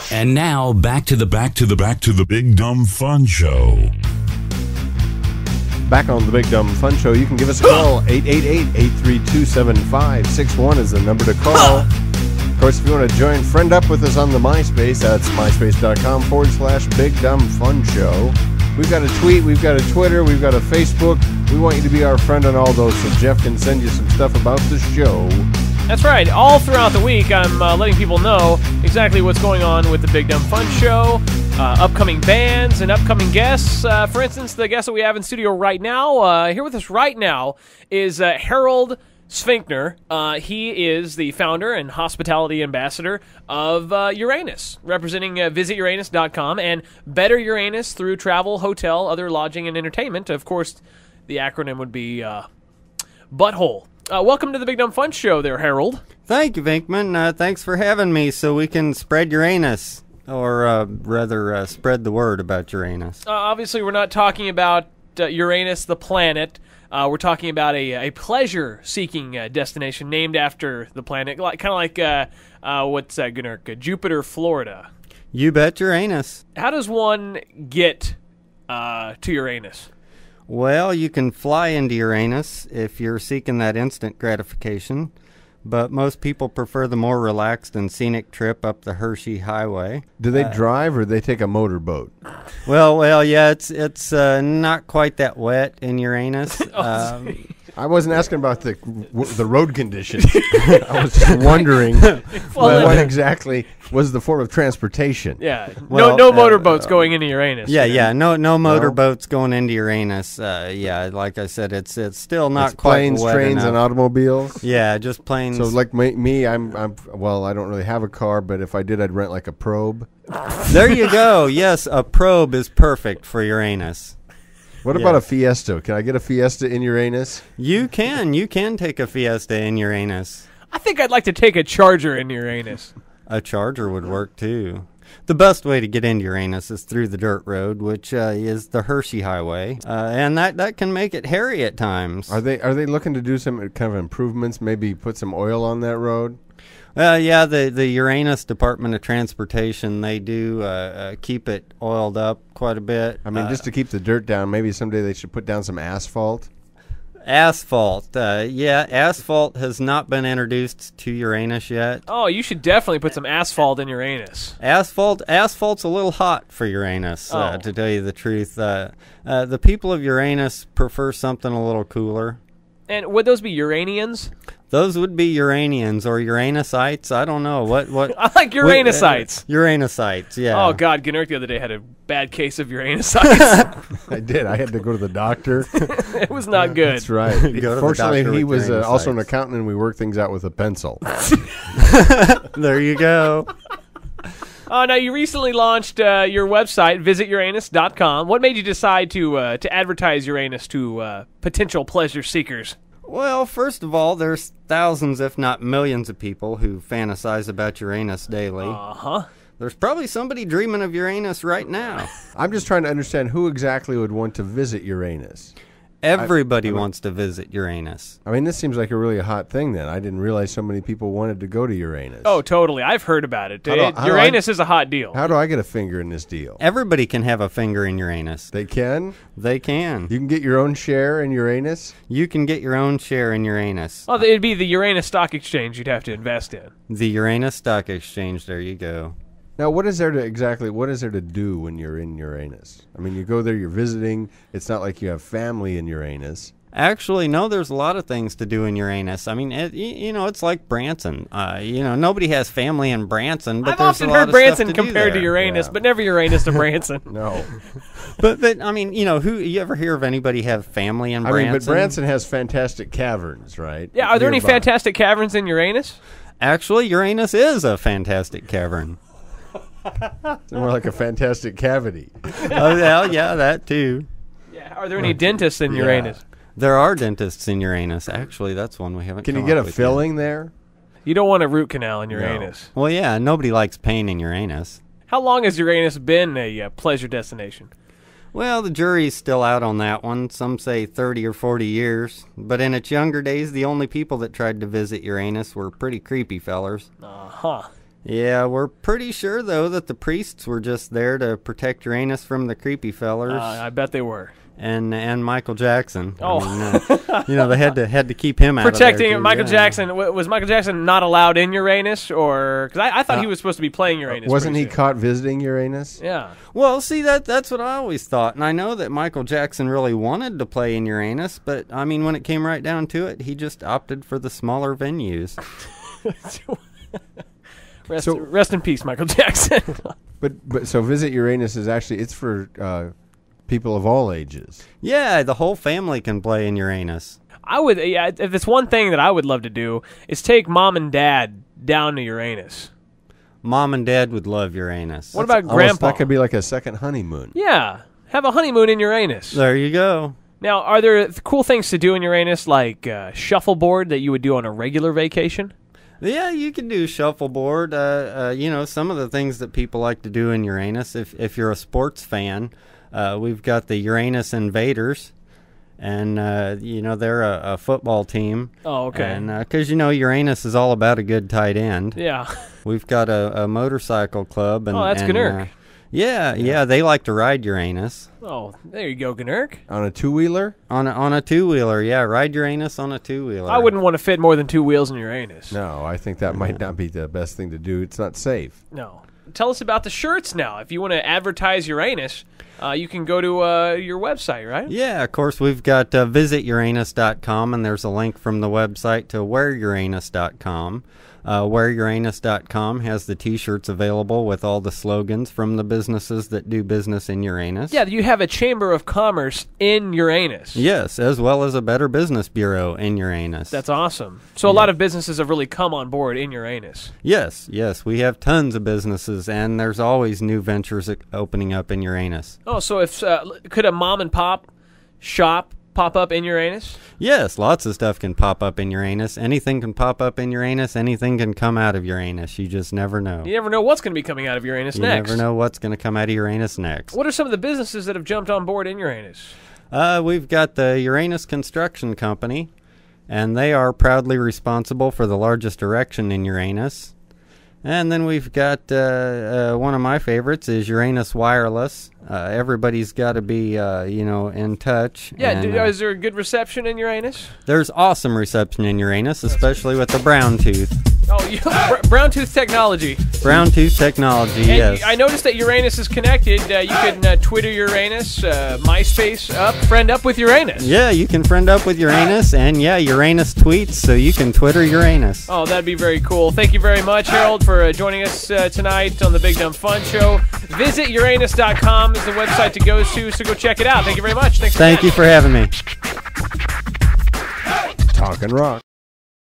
And now back to the Big Dumb Fun Show. Back on the Big Dumb Fun Show, you can give us a call. 888-832-7561 is the number to call. Of course, if you want to friend up with us on the MySpace, that's myspace.com/Big Dumb Fun Show. We've got a tweet, we've got a Twitter, we've got a Facebook. We want you to be our friend on all those, so Jeff can send you some stuff about the show. That's right. All throughout the week, I'm letting people know exactly what's going on with the Big Dumb Fun Show, upcoming bands and upcoming guests. For instance, the guest that we have in studio right now, here with us right now, is Harold Sphincter. He is the founder and hospitality ambassador of Uranus, representing VisitUranus.com and Better Uranus through travel, hotel, other lodging, and entertainment. Of course, the acronym would be Butthole. Welcome to the Big Dumb Fun Show there, Harold. Thank you, Vinkman. Thanks for having me so we can spread Uranus, or rather spread the word about Uranus. Obviously, we're not talking about Uranus, the planet. We're talking about a pleasure-seeking destination named after the planet, kind of like, what's that, Gunnerk? Jupiter, Florida. You bet Uranus. How does one get to Uranus? Well, you can fly into Uranus if you're seeking that instant gratification, but most people prefer the more relaxed and scenic trip up the Hershey Highway. Do they drive or do they take a motorboat? Well, yeah, it's not quite that wet in Uranus. I wasn't asking about the road conditions. I was just wondering what exactly was the form of transportation. Yeah, no motorboats going into Uranus. Yeah, no motorboats going into Uranus. Yeah, like I said, it's still not quite planes, wet trains, enough. and automobiles. Yeah, just planes. So like me, I'm well, I don't really have a car, but if I did, I'd rent like a probe. There you go. Yes, a probe is perfect for Uranus. What about a Fiesta? Can I get a Fiesta in Uranus? You can take a Fiesta in Uranus. I think I'd like to take a Charger in Uranus. A Charger would work too. The best way to get into Uranus is through the dirt road, which is the Hershey Highway, and that can make it hairy at times. Are they looking to do some kind of improvements? Maybe put some oil on that road? Yeah, the Uranus Department of Transportation, they do keep it oiled up quite a bit. I mean, just to keep the dirt down, maybe someday they should put down some asphalt. Asphalt. Yeah, asphalt has not been introduced to Uranus yet. Oh, you should definitely put some asphalt in Uranus. Asphalt's a little hot for Uranus, to tell you the truth. The people of Uranus prefer something a little cooler. And would those be Uranians? Those would be Uranians or Uranusites. I don't know. What? I like Uranusites. Uranusites, yeah. Oh, God. Gunnerk the other day had a bad case of Uranusites. I did. I had to go to the doctor. It was not good. That's right. Fortunately, he was also an accountant, and we worked things out with a pencil. There you go. Now, you recently launched your website, VisitUranus.com. What made you decide to advertise Uranus to potential pleasure seekers? Well, first of all, there's thousands, if not millions, of people who fantasize about Uranus daily. Uh-huh. There's probably somebody dreaming of Uranus right now. I'm just trying to understand who exactly would want to visit Uranus. Everybody wants to visit Uranus. I mean, this seems like a really hot thing then. I didn't realize so many people wanted to go to Uranus. Oh, totally. I've heard about it. Uranus is a hot deal. How do I get a finger in this deal? Everybody can have a finger in Uranus. They can? They can. You can get your own share in Uranus? You can get your own share in Uranus. Oh, it'd be the Uranus Stock Exchange you'd have to invest in. The Uranus Stock Exchange. There you go. Now, what is there to do when you're in Uranus? I mean, you go there, you're visiting. It's not like you have family in Uranus. Actually, no, there's a lot of things to do in Uranus. I mean, it's like Branson. Nobody has family in Branson, but I've there's often a lot heard of Branson stuff to do compared to there. Uranus, but never Uranus to Branson. No. But I mean, who you ever hear of anybody have family in Branson? I mean, but Branson has fantastic caverns, right? Yeah, are there any fantastic caverns in Uranus? Actually, Uranus is a fantastic cavern. It's more like a fantastic cavity. Oh, yeah, that too. Yeah. Are there any dentists in Uranus? There are dentists in Uranus. Actually, that's one we haven't. Can you get a filling there? You don't want a root canal in Uranus. No. Well, yeah, nobody likes pain in Uranus. How long has Uranus been a pleasure destination? Well, the jury's still out on that one. Some say 30 or 40 years. But in its younger days, the only people that tried to visit Uranus were pretty creepy fellers. Uh-huh. Yeah, we're pretty sure, though, that the priests were just there to protect Uranus from the creepy fellers. I bet they were. And Michael Jackson. Oh. I mean, they had to keep him out protecting of there, too. Michael Yeah. Jackson. Was Michael Jackson not allowed in Uranus, or because I thought he was supposed to be playing Uranus? Wasn't he pretty soon. caught visiting Uranus? Yeah. Well, see, that's what I always thought. And I know that Michael Jackson really wanted to play in Uranus, but, I mean, when it came right down to it, he just opted for the smaller venues. Rest in peace, Michael Jackson. But so Visit Uranus is actually, it's for people of all ages. Yeah, the whole family can play in Uranus. I would, if it's one thing that I would love to do, is take mom and dad down to Uranus. Mom and Dad would love Uranus. What about Almost, Grandpa? that could be like a second honeymoon. Yeah, have a honeymoon in Uranus. There you go. Now, are there cool things to do in Uranus, like shuffleboard that you would do on a regular vacation? Yeah, you can do shuffleboard. You know, some of the things that people like to do in Uranus. If you're a sports fan, we've got the Uranus Invaders, and you know, they're a football team. Oh, okay. And because you know, Uranus is all about a good tight end. Yeah. We've got a motorcycle club. And, Oh, that's Gnurk. Yeah, they like to ride Uranus. Oh, there you go, Gnurk. On a two-wheeler? On a two-wheeler, yeah. Ride Uranus on a two-wheeler. I wouldn't want to fit more than 2 wheels in Uranus. No, I think that might not be the best thing to do. It's not safe. No. Tell us about the shirts now. If you want to advertise Uranus, you can go to your website, right? Yeah, of course, we've got visituranus.com, and there's a link from the website to wearuranus.com. Wearuranus.com has the T-shirts available with all the slogans from the businesses that do business in Uranus. Yeah, you have a Chamber of Commerce in Uranus. Yes, as well as a Better Business Bureau in Uranus. That's awesome. So a lot of businesses have really come on board in Uranus. Yes, we have tons of businesses, and there's always new ventures opening up in Uranus. Oh, so if could a mom and pop shop pop up in Uranus? Yes, lots of stuff can pop up in Uranus. Anything can pop up in Uranus. Anything can come out of Uranus. You just never know. You never know what's going to be coming out of Uranus You next. never know what's going to come out of Uranus next. What are some of the businesses that have jumped on board in Uranus? We've got the Uranus Construction Company, and they are proudly responsible for the largest erection in Uranus. And then we've got one of my favorites is Uranus Wireless. Everybody's got to be, in touch. Yeah, and, is there a good reception in Uranus? there's awesome reception in Uranus, especially with the brown tooth. Oh, brown tooth technology. Brown tooth technology, And yes. I noticed that Uranus is connected. You can Twitter Uranus, MySpace friend up with Uranus. Yeah, you can friend up with Uranus, and yeah, Uranus tweets, so you can Twitter Uranus. Oh, that'd be very cool. Thank you very much, Harold, for joining us tonight on the Big Dumb Fun Show. Visit Uranus.com is the website to go to, so go check it out. Thank you very much. Thank you for having me. Talking rock.